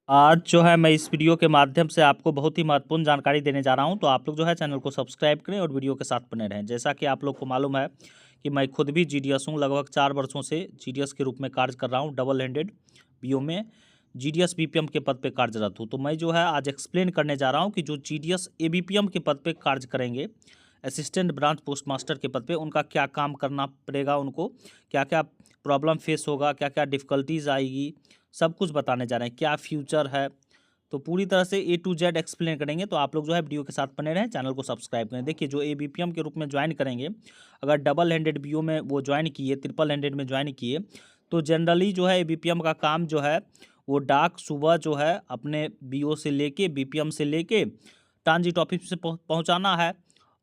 आज जो है मैं इस वीडियो के माध्यम से आपको बहुत ही महत्वपूर्ण जानकारी देने जा रहा हूं, तो आप लोग जो है चैनल को सब्सक्राइब करें और वीडियो के साथ बने रहें। जैसा कि आप लोग को मालूम है कि मैं खुद भी जीडीएस हूं, लगभग 4 वर्षों से जीडीएस के रूप में कार्य कर रहा हूं, डबल हैंडेड बीओ में जीडीएस बीपीएम के पद पे कार्यरत हूँ। तो मैं जो है आज एक्सप्लेन करने जा रहा हूँ कि जो जीडीएस एबीपीएम के पद पे कार्य करेंगे, असिस्टेंट ब्रांच पोस्ट मास्टर के पद पे, उनका क्या काम करना पड़ेगा, उनको क्या क्या प्रॉब्लम फेस होगा, क्या क्या डिफ़िकल्टीज आएगी, सब कुछ बताने जा रहे हैं, क्या फ्यूचर है। तो पूरी तरह से A to Z एक्सप्लेन करेंगे। तो आप लोग जो है वीडियो के साथ बने रहें, चैनल को सब्सक्राइब करें। देखिए, जो एबीपीएम के रूप में ज्वाइन करेंगे, अगर डबल हैंडेड बीओ में वो ज्वाइन किए, ट्रिपल हैंडेड में ज्वाइन किए, तो जनरली जो है एबीपीएम का काम जो है वो डाक सुबह जो है अपने बीओ से लेके, बीपीएम से लेके ट्रांजिट ऑफिस से पहुंचाना है,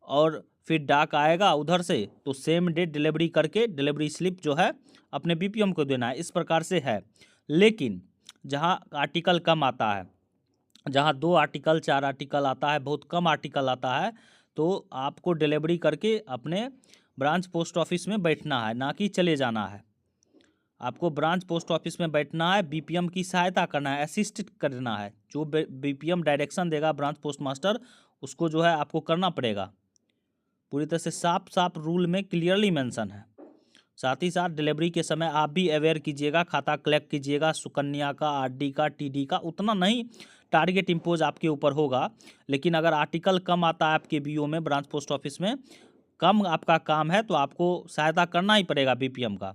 और फिर डाक आएगा उधर से तो सेम डे डिलीवरी करके डिलीवरी स्लिप जो है अपने बीपीएम को देना है। इस प्रकार से है। लेकिन जहाँ आर्टिकल कम आता है, जहाँ 2 आर्टिकल 4 आर्टिकल आता है, बहुत कम आर्टिकल आता है, तो आपको डिलीवरी करके अपने ब्रांच पोस्ट ऑफिस में बैठना है, ना कि चले जाना है। आपको ब्रांच पोस्ट ऑफिस में बैठना है, बीपीएम की सहायता करना है, असिस्ट करना है। जो बीपीएम डायरेक्शन देगा ब्रांच पोस्ट मास्टर, उसको जो है आपको करना पड़ेगा। पूरी तरह से साफ साफ रूल में क्लियरली मेंशन है। साथ ही साथ डिलीवरी के समय आप भी अवेयर कीजिएगा, खाता कलेक्ट कीजिएगा, सुकन्या का, आरडी का, टीडी का, उतना नहीं टारगेट इम्पोज आपके ऊपर होगा। लेकिन अगर आर्टिकल कम आता है आपके बीओ में, ब्रांच पोस्ट ऑफिस में कम आपका काम है, तो आपको सहायता करना ही पड़ेगा बीपीएम का।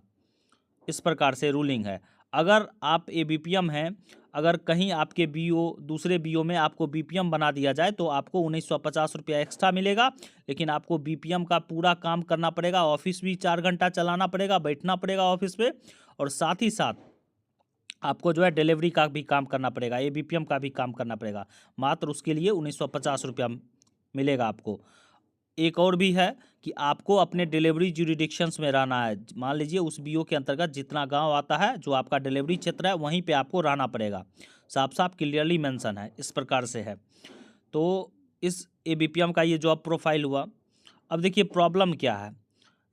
इस प्रकार से रूलिंग है। अगर आप एबीपीएम हैं, अगर कहीं आपके बीओ, दूसरे बीओ में आपको बीपीएम बना दिया जाए, तो आपको 1950 रुपया एक्स्ट्रा मिलेगा। लेकिन आपको बीपीएम का पूरा काम करना पड़ेगा, ऑफिस भी 4 घंटा चलाना पड़ेगा, बैठना पड़ेगा ऑफिस पे, और साथ ही साथ आपको जो है डिलीवरी का भी काम करना पड़ेगा, एबीपीएम का भी काम करना पड़ेगा। मात्र उसके लिए 1950 रुपया मिलेगा आपको। एक और भी है कि आपको अपने डिलीवरी ज्यूरिडिक्शंस में रहना है। मान लीजिए उस बीओ के अंतर्गत जितना गांव आता है, जो आपका डिलीवरी क्षेत्र है, वहीं पे आपको रहना पड़ेगा। साफ साफ क्लियरली मेंशन है। इस प्रकार से है। तो इस एबीपीएम का ये जॉब प्रोफाइल हुआ। अब देखिए प्रॉब्लम क्या है।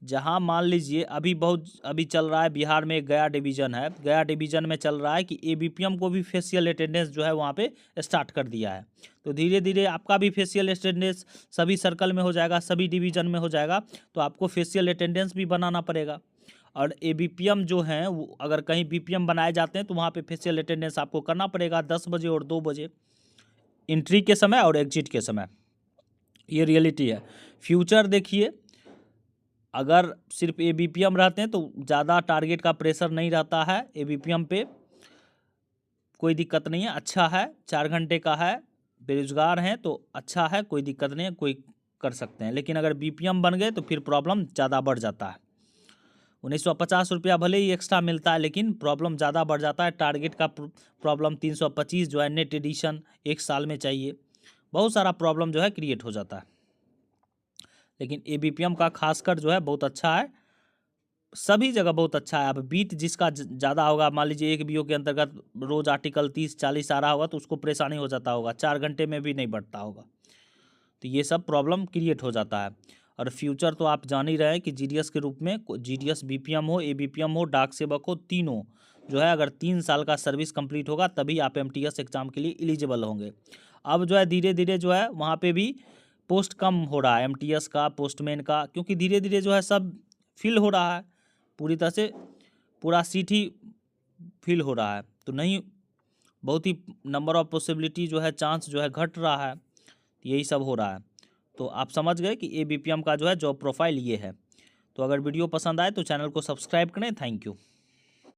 जहां मान लीजिए अभी चल रहा है, बिहार में एक गया डिवीज़न है, गया डिवीज़न में चल रहा है कि एबीपीएम को भी फेशियल अटेंडेंस जो है वहाँ पे स्टार्ट कर दिया है। तो धीरे धीरे आपका भी फेशियल अटेंडेंस सभी सर्कल में हो जाएगा, सभी डिवीज़न में हो जाएगा। तो आपको फेशियल अटेंडेंस भी बनाना पड़ेगा। और एबीपीएम जो हैं, वो अगर कहीं बीपीएम बनाए जाते हैं, तो वहाँ पे फेशियल अटेंडेंस आपको करना पड़ेगा 10 बजे और 2 बजे, एंट्री के समय और एग्जिट के समय। ये रियलिटी है। फ्यूचर देखिए, अगर सिर्फ एबीपीएम रहते हैं तो ज़्यादा टारगेट का प्रेशर नहीं रहता है एबीपीएम पे, कोई दिक्कत नहीं है, अच्छा है, 4 घंटे का है, बेरोजगार हैं तो अच्छा है, कोई दिक्कत नहीं है, कोई कर सकते हैं। लेकिन अगर बीपीएम बन गए तो फिर प्रॉब्लम ज़्यादा बढ़ जाता है। 1950 रुपया भले ही एक्स्ट्रा मिलता है, लेकिन प्रॉब्लम ज़्यादा बढ़ जाता है। टारगेट का प्रॉब्लम 325 जो है नेट एडिशन 1 साल में चाहिए, बहुत सारा प्रॉब्लम जो है क्रिएट हो जाता है। लेकिन एबीपीएम का खासकर जो है बहुत अच्छा है, सभी जगह बहुत अच्छा है। अब बीट जिसका ज़्यादा होगा, मान लीजिए एक बीओ के अंतर्गत रोज़ आर्टिकल 30-40 आ रहा होगा, तो उसको परेशानी हो जाता होगा, 4 घंटे में भी नहीं बढ़ता होगा। तो ये सब प्रॉब्लम क्रिएट हो जाता है। और फ्यूचर तो आप जान ही रहे हैं कि जीडीएस के रूप में, जीडीएस बीपीएम हो, एबीपीएम हो, डाक सेवक हो, तीनों जो है अगर 3 साल का सर्विस कंप्लीट होगा, तभी आप एमटीएस एग्ज़ाम के लिए एलिजिबल होंगे। अब जो है धीरे धीरे जो है वहाँ पे भी पोस्ट कम हो रहा है, एमटीएस का, पोस्टमैन का, क्योंकि धीरे धीरे जो है सब फिल हो रहा है, पूरी तरह से पूरा सीट ही फिल हो रहा है। तो नहीं, बहुत ही नंबर ऑफ पॉसिबिलिटी जो है, चांस जो है घट रहा है, यही सब हो रहा है। तो आप समझ गए कि एबीपीएम का जो है जॉब प्रोफाइल ये है। तो अगर वीडियो पसंद आए तो चैनल को सब्सक्राइब करें। Thank you.